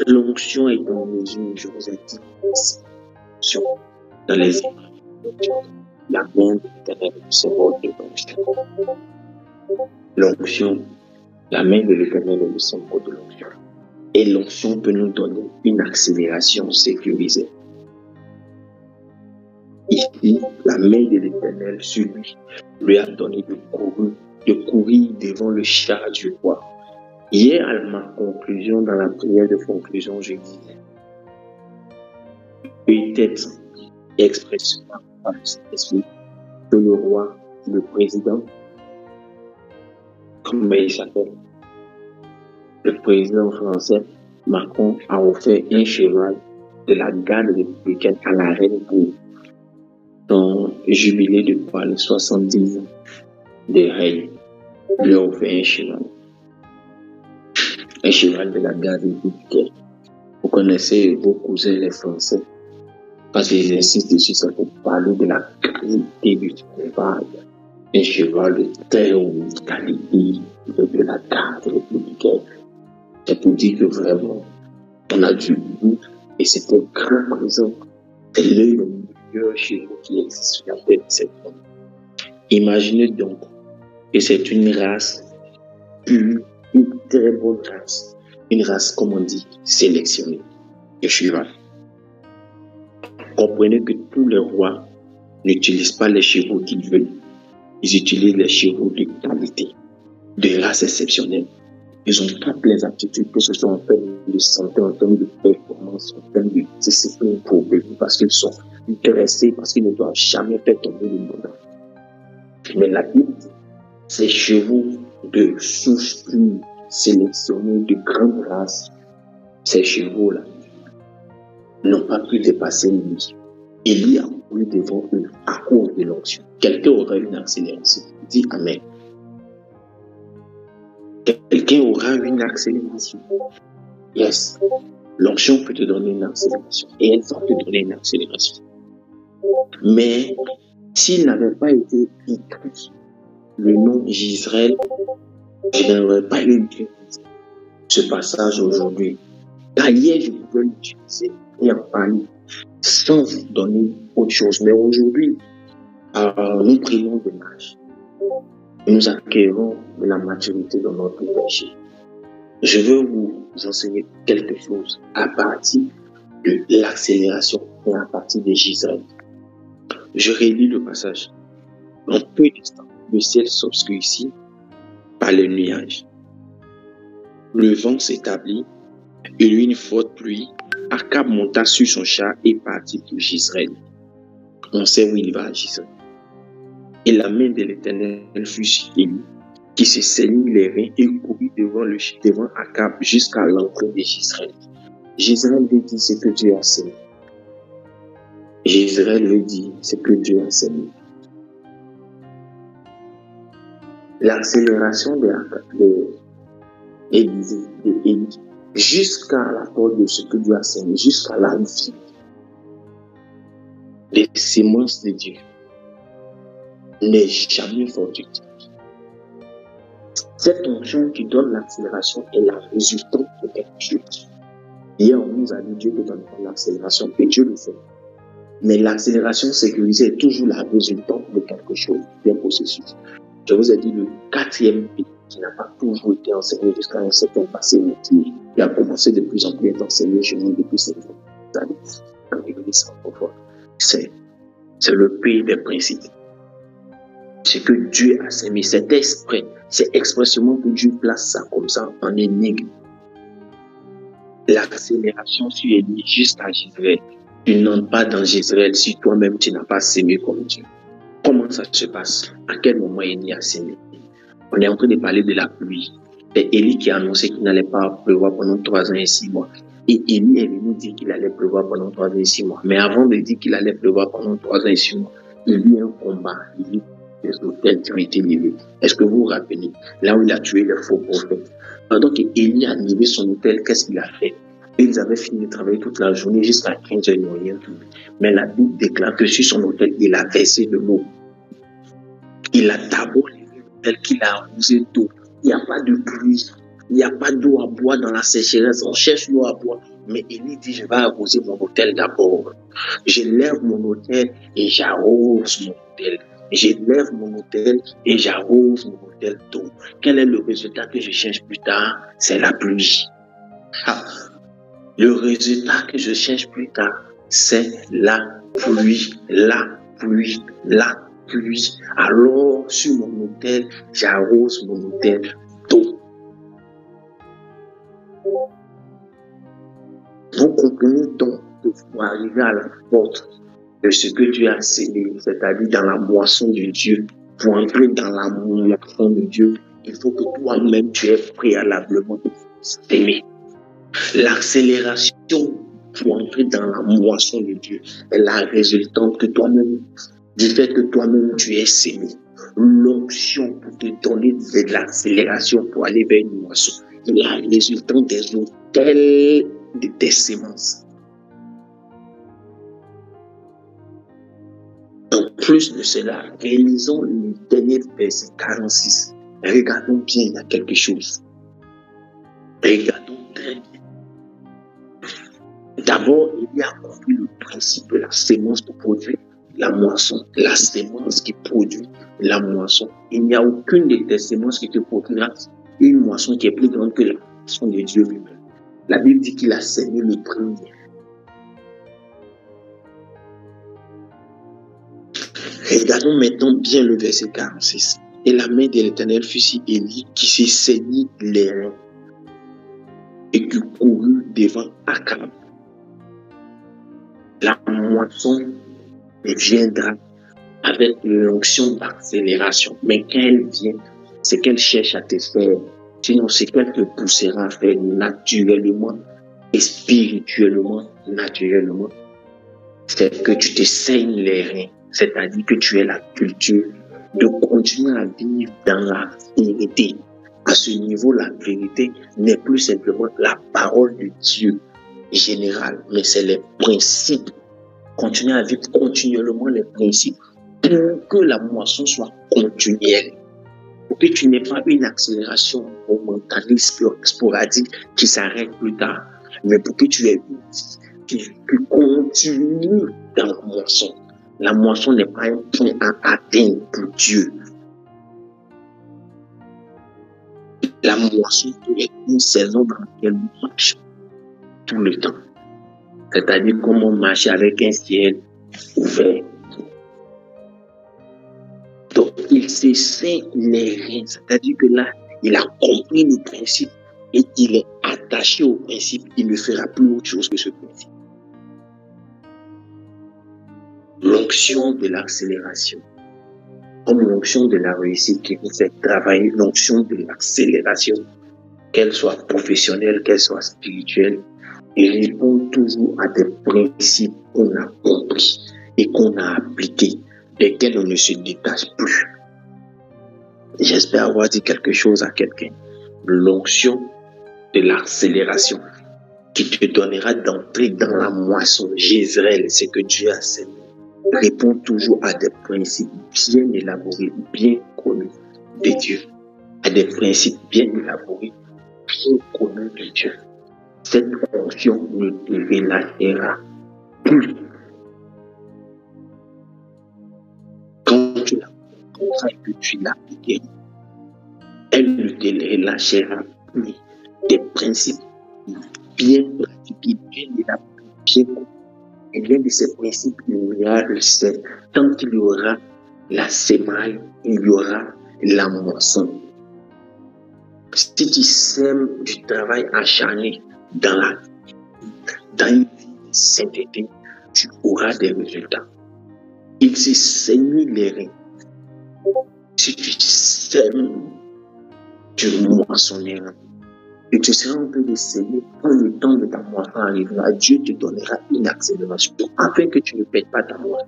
L'onction est dans mes yeux, je vous ai dit, l'onction dans les yeux. La main de l'Éternel est le symbole de l'onction. L'onction, la main de l'Éternel est le symbole de l'onction. Et l'onction peut nous donner une accélération sécurisée. Ici, la main de l'Éternel sur lui a donné de courir devant le char du roi. Hier, à ma conclusion, dans la prière de conclusion, je disais, peut-être expressément par le Saint-Esprit, que le roi, le président, comment il s'appelle, le président français, Macron, a offert un cheval de la garde républicaine à la reine pour son jubilé de quoi, les 70 ans de règne. Il lui a offert un cheval de la garde républicaine. Vous connaissez vos cousins les Français, parce qu'ils insistent dessus, ça pour parler de la qualité du cheval. Un cheval de très haute qualité de la garde républicaine. C'est pour dire que vraiment, on a du goût et c'est un grand présent. C'est le meilleur cheval qui existe sur la tête de cette femme. Imaginez donc que c'est une race pure, une très bonne race. Une race, comme on dit, sélectionnée. Le cheval. Comprenez que tous les rois n'utilisent pas les chevaux qu'ils veulent. Ils utilisent les chevaux de qualité, de race exceptionnelle. Ils ont toutes les aptitudes, que ce soit en termes de santé, en termes de performance, en termes de discipline pour vivre, parce qu'ils sont intéressés, parce qu'ils ne doivent jamais faire tomber le bonheur. Mais la Bible dit, ces chevaux de souche plus sélectionnés, de grande race, ces chevaux-là n'ont pas pu dépasser Élie. Élie a couru devant eux à cause de l'onction. Quelqu'un aura une accélération. Dis Amen. Quelqu'un aura une accélération. Yes. L'onction peut te donner une accélération. Et elle va te donner une accélération. Mais s'il n'avait pas été écrit le nom d'Israël, je n'aurais pas eu ce passage aujourd'hui. Car hier, je pouvais l'utiliser et en parler sans vous donner autre chose. Mais aujourd'hui, nous prenons de l'âge. Nous acquérons de la maturité dans notre péché. Je veux vous enseigner quelque chose à partir de l'accélération et à partir de Gisèle. Je relis le passage. En peu de temps, le ciel s'obscurcit par les nuages. Le vent s'établit et une forte pluie. Akab monta sur son char et partit pour Gisèle. On sait où il va à Gisèle. Et la main de l'Éternel fut sur Élie, qui se saignit les reins et courut devant Akab jusqu'à l'entrée de Gisèle. Gisèle lui dit ce que Dieu a semé. Gisèle lui dit ce que Dieu a semé. L'accélération de Élie jusqu'à la porte de ce que Dieu a semé, jusqu'à la vie des semences de Dieu n'est jamais fortuite. Cette onction qui donne l'accélération est la résultante de quelque chose. Hier, on nous a dit Dieu peut donner l'accélération et Dieu le fait. Mais l'accélération sécurisée est toujours la résultante de quelque chose, d'un processus. Je vous ai dit le 4e P qui n'a pas toujours été enseigné jusqu'à un certain passé, mais qui a commencé de plus en plus à être enseigné chez nous depuis 5 années dans l'église autrefois. C'est le P des principes. Ce que Dieu a semé, c'est exprès. C'est expressément que Dieu place ça comme ça en énigme. L'accélération sur Élie jusqu'à Gisèle. Tu n'entres pas dans Gisèle si toi-même tu n'as pas semé comme Dieu. Comment ça se passe? À quel moment Élie a semé? On est en train de parler de la pluie. C'est Élie qui a annoncé qu'il n'allait pas pleuvoir pendant 3 ans et 6 mois. Et Élie est venu dire qu'il allait pleuvoir pendant 3 ans et 6 mois. Mais avant de dire qu'il allait pleuvoir pendant 3 ans et 6 mois, il y a eu un combat. Il y a eu des hôtels qui ont été levés. Est-ce que vous vous rappelez? Là où il a tué les faux prophètes. Pendant qu'Élie a levé son hôtel, qu'est-ce qu'il a fait? Ils avaient fini de travailler toute la journée jusqu'à 15h, ils n'ont rien trouvé. Mais la Bible déclare que sur son hôtel, il a versé de l'eau. Il a d'abord levé l'hôtel qu'il a arrosé d'eau. Il n'y a pas de pluie. Il n'y a pas d'eau à boire dans la sécheresse. On cherche l'eau à boire. Mais Élie dit, je vais arroser mon hôtel d'abord. Je lève mon hôtel et j'arrose mon hôtel. Je lève mon hôtel et j'arrose mon hôtel d'eau. Quel est le résultat que je cherche plus tard? C'est la pluie. Le résultat que je cherche plus tard, c'est la pluie, la pluie, la pluie. Alors, sur mon hôtel, j'arrose mon hôtel d'eau. Vous comprenez donc que pour arriver à la porte de ce que Dieu a scellé, c'est-à-dire dans la moisson de Dieu, pour entrer dans la moisson de Dieu, il faut que toi-même tu aies préalablement s'aimer. L'accélération pour entrer dans la moisson de Dieu est la résultante que toi-même, du fait que toi-même tu es sémé. L'onction pour te donner de l'accélération pour aller vers une moisson est la résultante des hôtels de tes semences. En plus de cela, réalisons le dernier verset 46. Regardons bien, il y a quelque chose. Regardons très bien. D'abord, il y a compris le principe de la sémence qui produit la moisson. La sémence qui produit la moisson. Il n'y a aucune de tes sémences qui te produira une moisson qui est plus grande que la moisson de Dieu lui-même. La Bible dit qu'il a semé le premier. Regardons maintenant bien le verset 46. Et la main de l'Éternel fut sur Élie qui se saignit les reins. et tu courus devant Akab. La moisson viendra avec l'onction d'accélération. Mais quand elle vient, c'est qu'elle cherche à te faire. Sinon, c'est qu'elle te poussera à faire naturellement et spirituellement, naturellement. C'est que tu te saignes les reins. C'est-à-dire que tu aies la culture de continuer à vivre dans la vérité. À ce niveau, la vérité n'est plus simplement la parole de Dieu générale, mais c'est les principes. Continuer à vivre continuellement les principes pour que la moisson soit continuelle. Pour que tu n'aies pas une accélération momentanée, sporadique qui s'arrête plus tard, mais pour que tu aies une vie qui continue dans la moisson. La moisson n'est pas un point à atteindre pour Dieu. La moisson peut être une saison dans laquelle nous marchons tout le temps. C'est-à-dire comme on marche avec un ciel ouvert. Donc, il se saigne les reins. C'est-à-dire que là, il a compris le principe et il est attaché au principe. Il ne fera plus autre chose que ce principe. L'onction de l'accélération, comme l'onction de la réussite qui nous fait travailler, l'onction de l'accélération, qu'elle soit professionnelle, qu'elle soit spirituelle, il répond toujours à des principes qu'on a compris et qu'on a appliqués, desquels on ne se détache plus. J'espère avoir dit quelque chose à quelqu'un. L'onction de l'accélération qui te donnera d'entrer dans la moisson. Jézreel, c'est que Dieu a semé, répond toujours à des principes bien élaborés, bien connus de Dieu. À des principes bien élaborés, bien connus de Dieu. Cette onction ne te relâchera plus. Quand tu la comprendras et que tu l'appliqueras, elle ne te relâchera plus. Des principes bien pratiqués, bien élaborés, bien connus. Et l'un de ces principes, il y a le sel. Tant qu'il y aura la sémaille, il y aura la moisson. Si tu sèmes du travail acharné dans une vie de sainteté, tu auras des résultats. Il se saigne les reins. Si tu sèmes, tu moissonneras. Et tu seras en train de s'aimer quand le temps de ta moisson arrivera. Dieu te donnera une accélération afin que tu ne perdes pas ta moisson.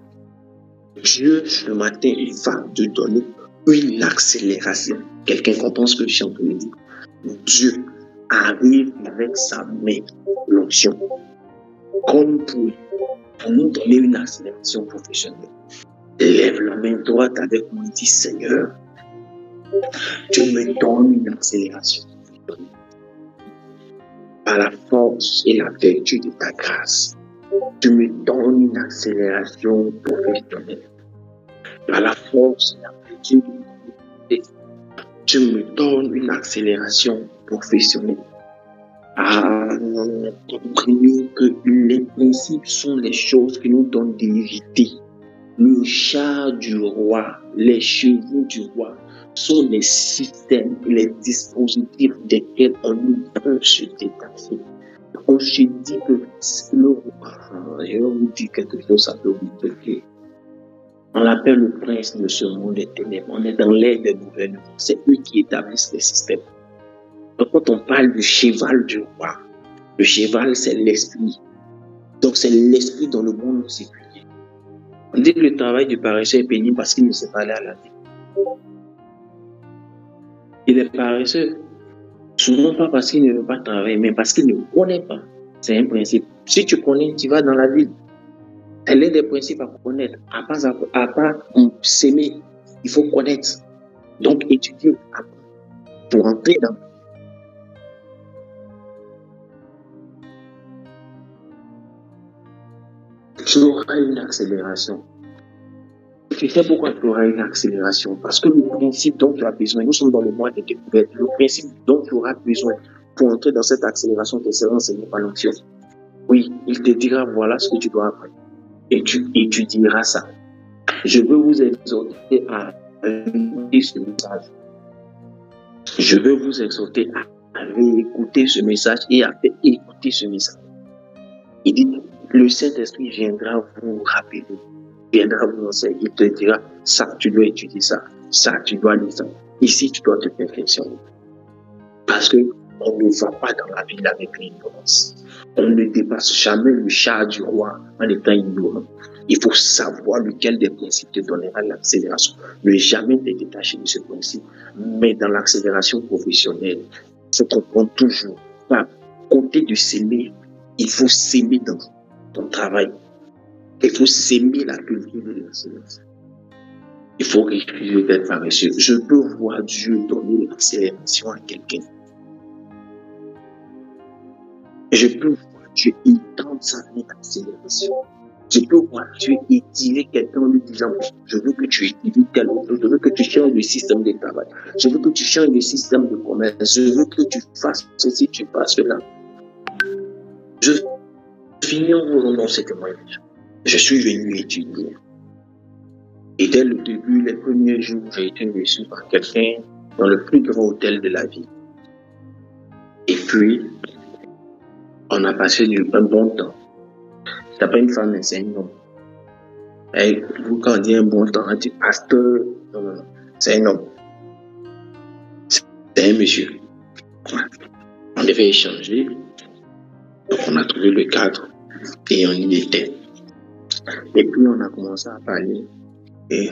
Dieu, ce matin, il va te donner une accélération. Quelqu'un comprend ce que je suis en train de dire? Dieu arrive avec sa main, l'onction, comme pour nous donner une accélération professionnelle. Lève la main droite avec moi et dis, Seigneur, tu me donnes une accélération professionnelle. Par la force et la vertu de ta grâce, tu me donnes une accélération professionnelle. Par la force et la vertu de ta grâce, tu me donnes une accélération professionnelle. Comprenez que les principes sont les choses qui nous donnent d'hériter. Le char du roi, les chevaux du roi sont les systèmes, les dispositifs desquels on ne peut se détacher. On se dit que le roi, je vais vous dire quelque chose, ça peut vous bloquer. On l'appelle le prince de ce monde des ténèbres. On est dans l'ère des gouvernements. C'est eux qui établissent les systèmes. Donc quand on parle du cheval du roi, le cheval c'est l'esprit. Donc c'est l'esprit dans le monde séculier. On dit que le travail du paresseux est pénible parce qu'il ne sait pas aller à la vie. Il est paresseux, souvent pas parce qu'il ne veut pas travailler, mais parce qu'il ne connaît pas. C'est un principe. Si tu connais, tu vas dans la ville. C'est l'un des principes à connaître. À part s'aimer, il faut connaître. Donc étudier pour entrer dans. Tu auras une accélération. Tu sais pourquoi tu auras une accélération? Parce que le principe dont tu as besoin, nous sommes dans le mois de découverte, le principe dont tu auras besoin pour entrer dans cette accélération te sera enseigné par l'onction. Oui, il te dira voilà ce que tu dois apprendre. Et tu diras ça. Je veux vous exhorter à écouter ce message. Je veux vous exhorter à avait écouté ce message et a fait écouter ce message. Il dit, le Saint-Esprit viendra vous rappeler, viendra vous enseigner, il te dira, ça, tu dois étudier ça, tu dois lire ça. Ici, tu dois te perfectionner. Parce que on ne va pas dans la ville avec l'ignorance. On ne dépasse jamais le char du roi en étant ignorant. Il faut savoir lequel des principes te donnera l'accélération. Ne jamais te détacher de ce principe. Mais dans l'accélération professionnelle, il faut comprendre toujours, à côté de s'aimer, il faut s'aimer dans ton travail. Il faut s'aimer la culture de l'excellence. Il faut refuser d'être paresseux. Je peux voir Dieu donner l'accélération à quelqu'un. Je peux voir Dieu étendre sa main d'accélération. Je peux voir Dieu étirer quelqu'un en lui disant, je veux que tu étires tel autre, je veux que tu changes le système de travail, je veux que tu changes le système de commerce, je veux que tu fasses ceci, tu fasses cela. Je finis en vous rendant ce témoignage. Je suis venu étudier. Et dès le début, les premiers jours, j'ai été reçu par quelqu'un dans le plus grand hôtel de la ville. Et puis, on a passé un bon temps. C'est pas une femme, mais c'est un homme. Et vous, quand on dit un bon temps, on dit pasteur, non, c'est un homme. C'est un monsieur. On devait échanger. Donc, on a trouvé le cadre et on y était. Et puis, on a commencé à parler. Et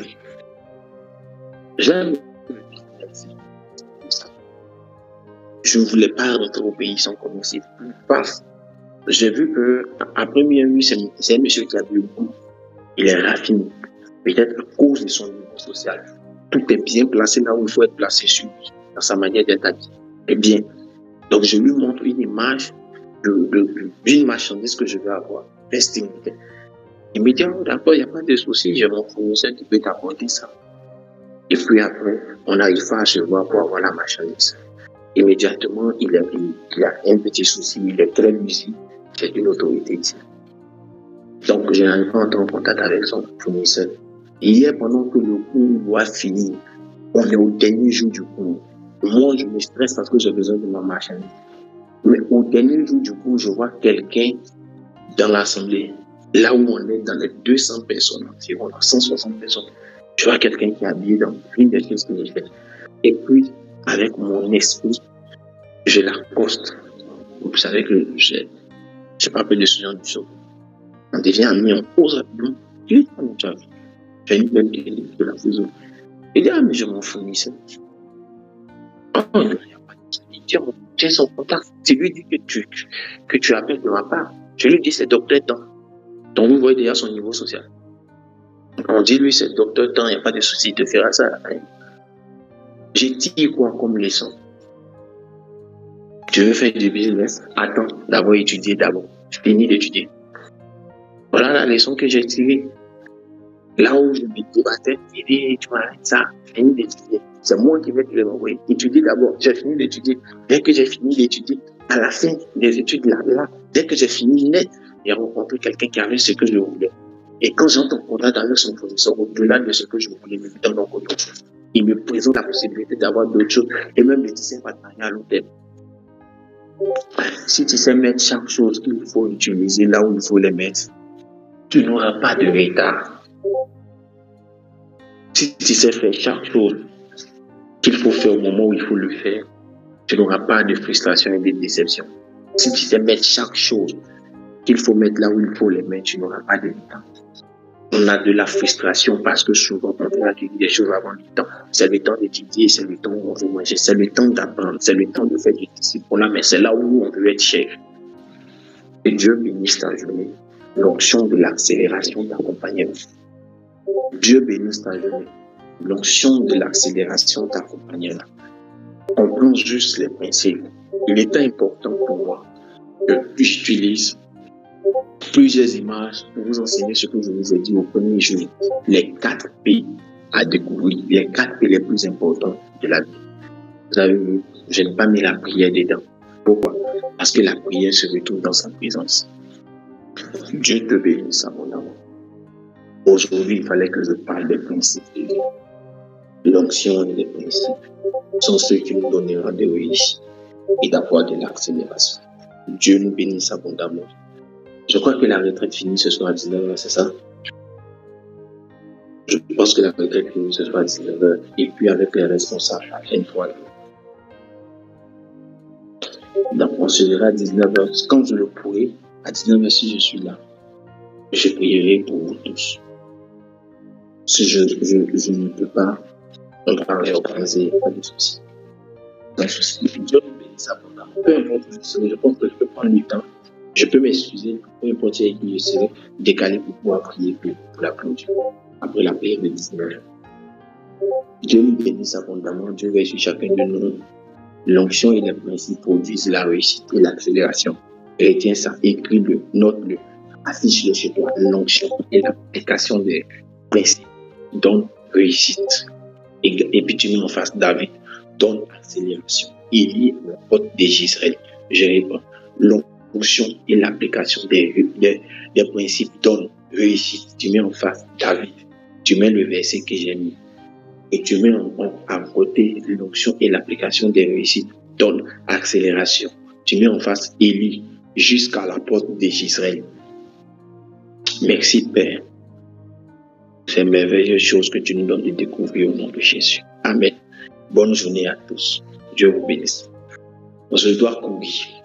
j'aime. Je ne voulais pas rentrer au pays sans commencer. Paf. J'ai vu que, à première vue, c'est un monsieur qui a vu beaucoup. Il est raffiné. Peut-être à cause de son niveau social. Tout est bien placé là où il faut être placé dans sa manière d'être habillé. Et bien. Donc, je lui montre une image d'une marchandise que je vais avoir. Estimée. Il me dit, oh, d'accord, il n'y a pas de souci, j'ai mon fournisseur qui peut t'apporter ça. Et puis après, on arrive à se voir pour avoir la marchandise. Immédiatement, il a un petit souci, il est très lucide, c'est une autorité ici. Donc, je n'arrive pas à entrer en contact avec son fournisseur. Hier, pendant que le cours doit finir, on est au dernier jour du cours. Moi, je me stresse parce que j'ai besoin de ma marchandise. Mais au dernier jour du cours, je vois quelqu'un dans l'assemblée. Là où on est dans les 200 personnes, environ 160 personnes, je vois quelqu'un qui est habillé dans une des choses que j'ai faites. Et puis, avec mon esprit, je l'accoste. Vous savez que je n'ai pas peur de ce genre de choses. On devient amis, on pose rapidement. Il dit, j'ai une belle de la prison. Il dit, ah, mais je m'en fournissais. Oh, il n'y a pas de souci. Il dit, j'ai son contact. C'est lui dit que tu appelles de ma part. Je lui dis, c'est docteur Temps. Donc, vous voyez déjà son niveau social. On dit, lui, c'est docteur Temps, il n'y a pas de souci, il te fera ça. J'ai dit quoi comme leçon? Tu veux faire du business? Attends, d'abord étudier d'abord. Finis d'étudier. Voilà la leçon que j'ai tirée. Là où je me débattais, il dit, tu m'arrêtes ça, finis d'étudier. C'est moi qui vais te le renvoyer. Étudier d'abord. J'ai fini d'étudier. Dès que j'ai fini d'étudier, à la fin des études là, dès que j'ai fini net, j'ai rencontré quelqu'un qui avait ce que je voulais. Et quand j'entends contact avec son fournisseur, au-delà de ce que je voulais, me donne encore d'autres choses. Il me présente la possibilité d'avoir d'autres choses et même de tisser un partenariat à long terme. Si tu sais mettre chaque chose qu'il faut utiliser là où il faut les mettre, tu n'auras pas de retard. Si tu sais faire chaque chose qu'il faut faire au moment où il faut le faire, tu n'auras pas de frustration et de déception. Si tu sais mettre chaque chose qu'il faut mettre là où il faut les mettre, tu n'auras pas de retard. On a de la frustration parce que souvent on doit étudier des choses avant le temps. C'est le temps d'étudier, c'est le temps où on veut manger, c'est le temps d'apprendre, c'est le temps de faire du disciple. Mais c'est là où on veut être chef. Et Dieu bénisse ta journée. L'onction de l'accélération d'accompagnement. Dieu bénisse ta journée. L'onction de l'accélération d'accompagnement. On plonge juste les principes. Il est important pour moi que j'utilise plusieurs images pour vous enseigner ce que je vous ai dit au premier jour. Les 4 P à découvrir, les 4 P les plus importants de la vie. Vous avez vu, je n'ai pas mis la prière dedans. Pourquoi? Parce que la prière se retrouve dans sa présence. Dieu te bénisse à mon amour. Aujourd'hui, il fallait que je parle des principes de Dieu. L'onction et les principes sont ceux qui nous donneront de réussir. et d'avoir de l'accélération. Dieu nous bénisse abondamment. Je crois que la retraite finit ce soir à 19h, c'est ça? Je pense que la retraite finit ce soir à 19h. Et puis avec les responsables à 23h. Donc on se verra à 19h. Quand je le pourrai, à 19h si je suis là, je prierai pour vous tous. Si je ne peux pas, on va réorganiser, pas de souci. Pas de souci. Dieu nous bénisse abondamment. Peu importe où je serai, je pense que je peux prendre du temps. Je peux m'excuser, peu importe qui je serai, décaler pour pouvoir prier pour l'applaudir. Après la prière de 19h. Dieu nous bénisse abondamment. Dieu veille sur chacun de nous. L'onction et les principes produisent la réussite et l'accélération. Retiens ça, écris-le, note-le, affiche-le chez toi. L'onction et l'application des principes donnent réussite. Et puis tu mets en face David, donne accélération. Élie, le porte d'Israël. Je réponds, l'onction et l'application des principes donnent réussite. Tu mets en face David. Tu mets le verset que j'ai mis. Et tu mets à côté l'onction et l'application des réussites donne accélération. Tu mets en face Élie jusqu'à la porte d'Israël. Merci Père. C'est merveilleuse chose que tu nous donnes de découvrir au nom de Jésus. Amen. Bonne journée à tous. Dieu vous bénisse. On se doit courir.